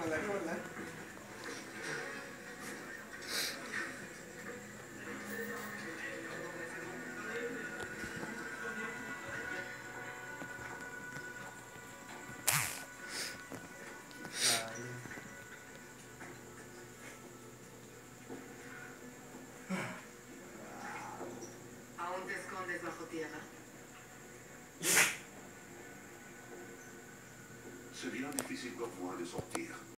quémala. ¿Aún te escondes bajo tierra? C'est bien difficile pour moi de sortir.